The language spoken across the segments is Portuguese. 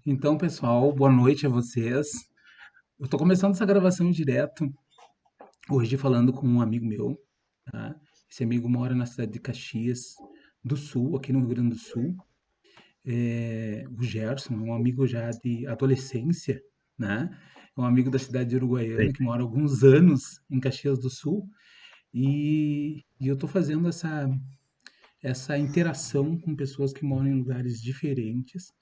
Então, pessoal, boa noite a vocês. Eu estou começando essa gravação direto hoje falando com um amigo meu, tá? Esse amigo mora na cidade de Caxias do Sul, aqui no Rio Grande do Sul. O Gerson é um amigo já de adolescência, né? É um amigo da cidade de Sim. Uruguaiana que mora há alguns anos em Caxias do Sul. E eu estou fazendo essa interação com pessoas que moram em lugares diferentes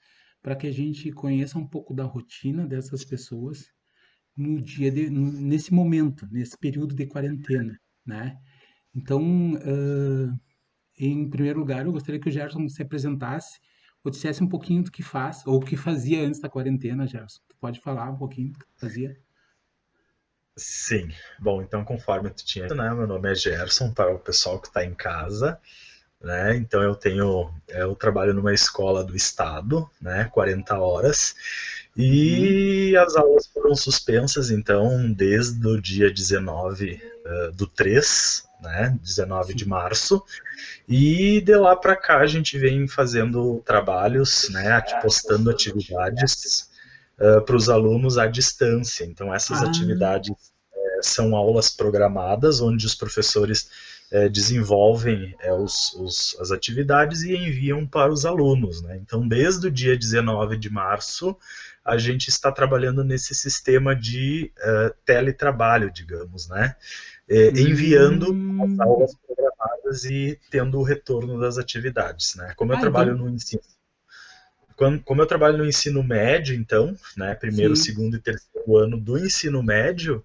para que a gente conheça um pouco da rotina dessas pessoas nesse momento, nesse período de quarentena, né? Então, em primeiro lugar, eu gostaria que o Gerson se apresentasse ou dissesse um pouquinho do que faz ou o que fazia antes da quarentena, Gerson. Tu pode falar um pouquinho do que tu fazia? Sim. Bom, então conforme tu tinha, né, meu nome é Gerson, para o pessoal que está em casa, né? Então eu trabalho numa escola do estado, né, 40 horas, Uhum. e as aulas foram suspensas, então, desde o dia 19 do 3, né, 19 de Sim. março, e de lá para cá a gente vem fazendo trabalhos, né, postando atividades para os alunos à distância. Então, essas Ah, atividades são aulas programadas, onde os professores desenvolvem as atividades e enviam para os alunos. Né? Então, desde o dia 19 de março, a gente está trabalhando nesse sistema de teletrabalho, digamos, né? Enviando as hum. aulas programadas e tendo o retorno das atividades. Né? Como eu Ah, trabalho então, no ensino como eu trabalho no ensino médio, então, né, primeiro, sim. segundo e terceiro ano do ensino médio,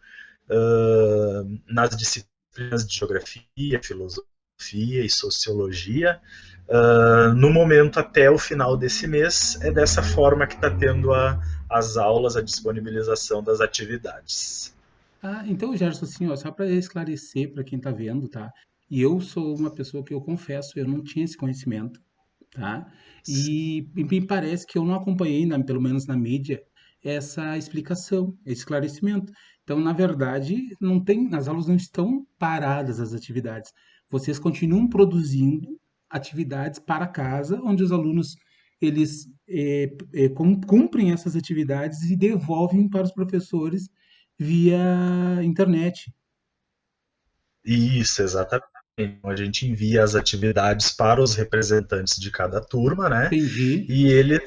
nas disciplinas de geografia, filosofia e sociologia, no momento até o final desse mês, é dessa forma que está tendo as aulas, a disponibilização das atividades. Ah, então, Gerson, assim, ó, só para esclarecer para quem está vendo, tá? E eu sou uma pessoa que eu confesso, eu não tinha esse conhecimento, tá? E me parece que eu não acompanhei, pelo menos na mídia, essa explicação, esse esclarecimento. Então, na verdade, não tem, as aulas não estão paradas as atividades. Vocês continuam produzindo atividades para casa, onde os alunos eles cumprem essas atividades e devolvem para os professores via internet. Isso, exatamente. Então, a gente envia as atividades para os representantes de cada turma, né? Entendi. E eles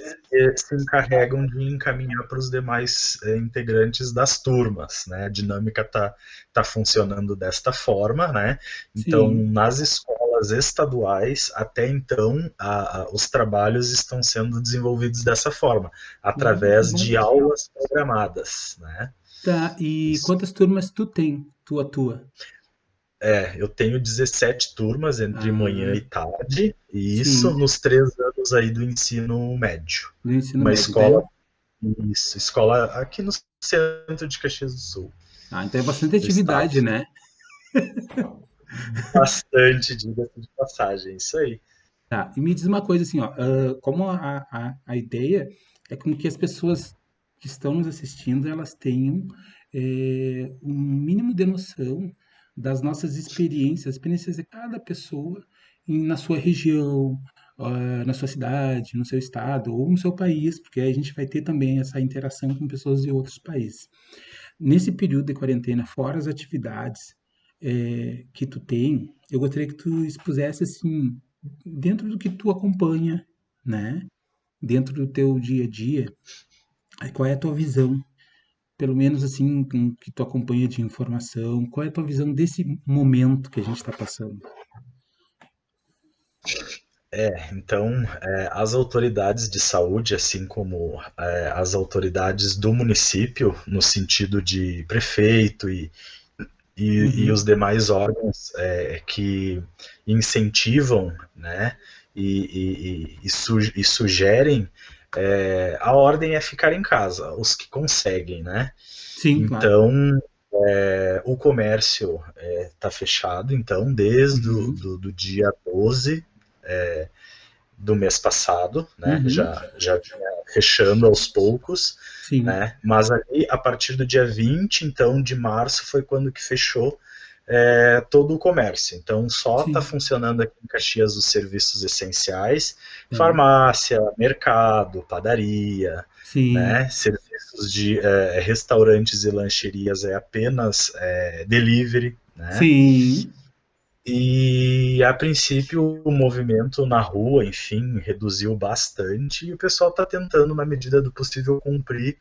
se encarregam de encaminhar para os demais integrantes das turmas, né? A dinâmica tá funcionando desta forma, né? Então, Sim. nas escolas estaduais, até então, os trabalhos estão sendo desenvolvidos dessa forma, Ah, que através bom. de aulas programadas, né? Tá, e Isso. quantas turmas tu tem? Tu atua? Eu tenho 17 turmas entre manhã e Ah, tarde, e isso sim, nos 3 anos aí do ensino médio. no ensino Uma médio. escola, isso, escola aqui no centro de Caxias do Sul, Então é bastante do estado. atividade, né? Bastante, diga-se de passagem, isso aí. Tá, e me diz uma coisa assim, ó, como a ideia é com que as pessoas que estão nos assistindo, elas tenham um mínimo de noção das nossas experiências de cada pessoa na sua região, na sua cidade, no seu estado ou no seu país, porque aí a gente vai ter também essa interação com pessoas de outros países. Nesse período de quarentena, fora as atividades que tu tem, eu gostaria que tu expusesse assim, dentro do que tu acompanha, né? Dentro do teu dia a dia, aí qual é a tua visão? Pelo menos assim, com que tu acompanha de informação, qual é a tua visão desse momento que a gente está passando? Então, as autoridades de saúde, assim como as autoridades do município, no sentido de prefeito e os Uhum. demais órgãos que incentivam, né, e sugerem, a ordem é ficar em casa, os que conseguem, né? Sim, claro. Então, o comércio está fechado, então, desde Uhum. do dia 12 do mês passado, né? Uhum. Já vinha fechando aos poucos, Sim. né? Mas ali, a partir do dia 20, então, de março, foi quando que fechou, todo o comércio. Então, só está sim, funcionando aqui em Caxias os serviços essenciais, tá, farmácia, mercado, padaria, sim, né? Serviços de restaurantes e lancherias é apenas delivery, né? sim, E a princípio o movimento na rua, enfim, reduziu bastante e o pessoal está tentando, na medida do possível, cumprir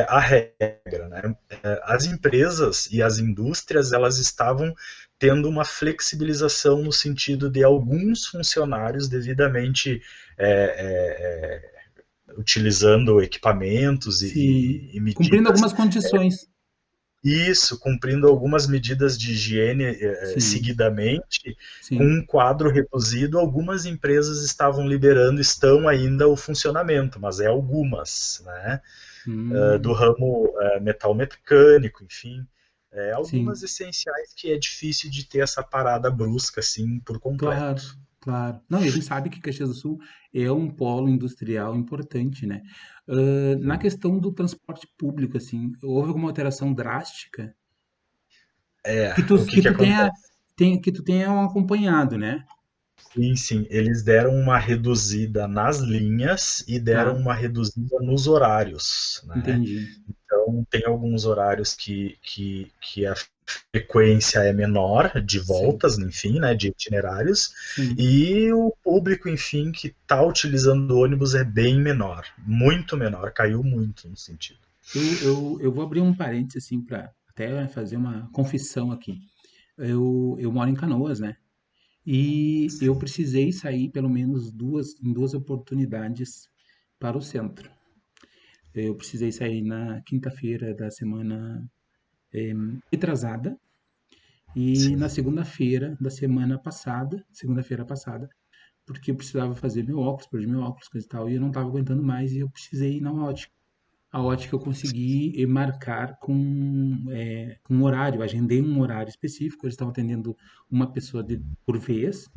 a regra, né? As empresas e as indústrias elas estavam tendo uma flexibilização no sentido de alguns funcionários devidamente utilizando equipamentos sim. e Cumprindo medidas algumas condições. isso, cumprindo algumas medidas de higiene Sim, seguidamente, com sim. um quadro reduzido, algumas empresas estavam liberando, estão ainda o funcionamento, mas é algumas, né? Do Hum, ramo metal mecânico, enfim, algumas sim, essenciais que é difícil de ter essa parada brusca assim por claro, completo. claro. Não, e a gente sabe que Caxias do Sul é um polo industrial importante, né? Na questão do transporte público, assim, houve alguma alteração drástica que tu, O que que tu tenha, acontece? que tu tenha acompanhado, né? Sim, sim, eles deram uma reduzida nas linhas e deram Tá, uma reduzida nos horários, né? entendi. Então, tem alguns horários que a frequência é menor de Sim, voltas, enfim, né, de itinerários, sim. e o público, enfim, que está utilizando o ônibus é bem menor, muito menor, caiu muito no sentido. Eu vou abrir um parênteses, assim, para até fazer uma confissão aqui. Eu moro em Canoas, né? E eu precisei sair pelo menos em duas oportunidades para o centro. Eu precisei sair na quinta-feira da semana retrasada e na Sim, segunda-feira da semana passada, segunda-feira passada, porque eu precisava fazer meu óculos, perdi meu óculos, coisa e tal, e eu não estava aguentando mais e eu precisei ir na ótica. A ótica eu consegui marcar com um horário, agendei um horário específico, eles estavam atendendo uma pessoa por vez,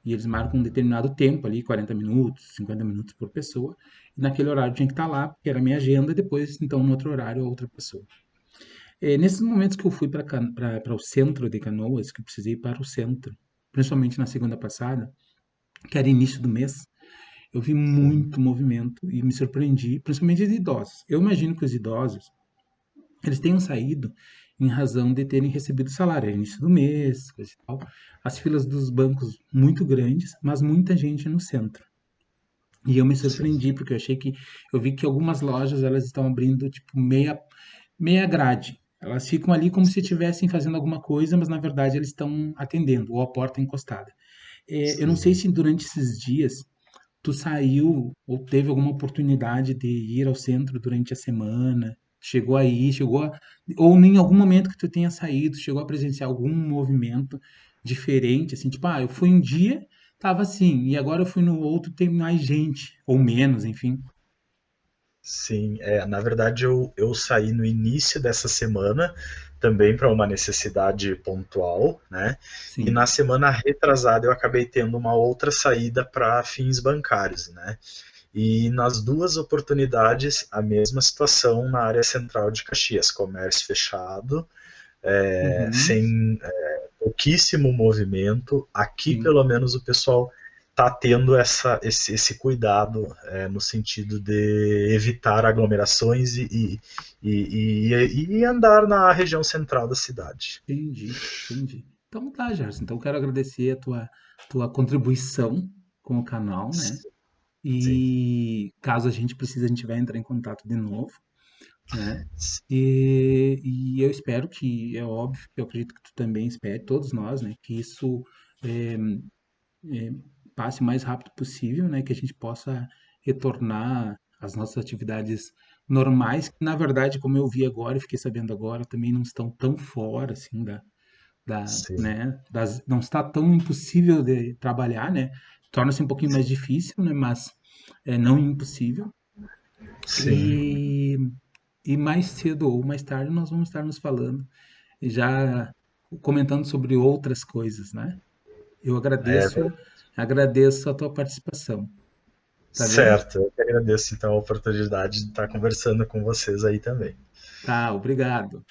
e eles marcam um determinado tempo ali, 40 minutos, 50 minutos por pessoa, e naquele horário tinha que estar lá, porque era a minha agenda, depois, então, no outro horário, outra pessoa. Nesses momentos que eu fui para o centro de Canoas, que eu precisei ir para o centro, principalmente na segunda passada, que era início do mês, eu vi sim, muito movimento e me surpreendi, principalmente de idosos. Eu imagino que os idosos, eles tenham saído em razão de terem recebido salário, era início do mês, coisa e tal. As filas dos bancos muito grandes, mas muita gente no centro. E eu me sim, surpreendi porque eu vi que algumas lojas elas estão abrindo tipo meia grade. Elas ficam ali como se estivessem fazendo alguma coisa, mas na verdade eles estão atendendo ou a porta encostada. Eu não sei sim. se durante esses dias tu saiu ou teve alguma oportunidade de ir ao centro durante a semana, chegou aí, ou em algum momento que tu tenha saído, chegou a presenciar algum movimento diferente, assim, tipo, eu fui um dia, tava assim, e agora eu fui no outro, tem mais gente, ou menos, enfim. Sim, na verdade eu saí no início dessa semana também para uma necessidade pontual, né? E Sim. na semana retrasada eu acabei tendo uma outra saída para fins bancários, né? E nas duas oportunidades a mesma situação na área central de Caxias, comércio fechado, Uhum. sem pouquíssimo movimento. Aqui, Sim. pelo menos, o pessoal está tendo esse cuidado no sentido de evitar aglomerações e andar na região central da cidade. Entendi, entendi. Então tá, Gerson. Então quero agradecer a tua contribuição com o canal, né? Sim, E caso a gente precise, a gente vai entrar em contato de novo, né? E eu espero que, é óbvio, que eu acredito que tu também espere, todos nós, né? Que isso é, é, passe o mais rápido possível, né? Que a gente possa retornar às nossas atividades normais, que na verdade, como eu vi agora e fiquei sabendo agora, também não estão tão fora, assim, sim, né? Não está tão impossível de trabalhar, né? Torna-se um pouquinho mais difícil, né? Mas não impossível. sim. E, e mais cedo ou mais tarde nós vamos estar nos falando, já comentando sobre outras coisas, né? Eu É, agradeço a tua participação, tá bem? certo, eu que agradeço então a oportunidade de estar conversando com vocês aí também. Tá, obrigado.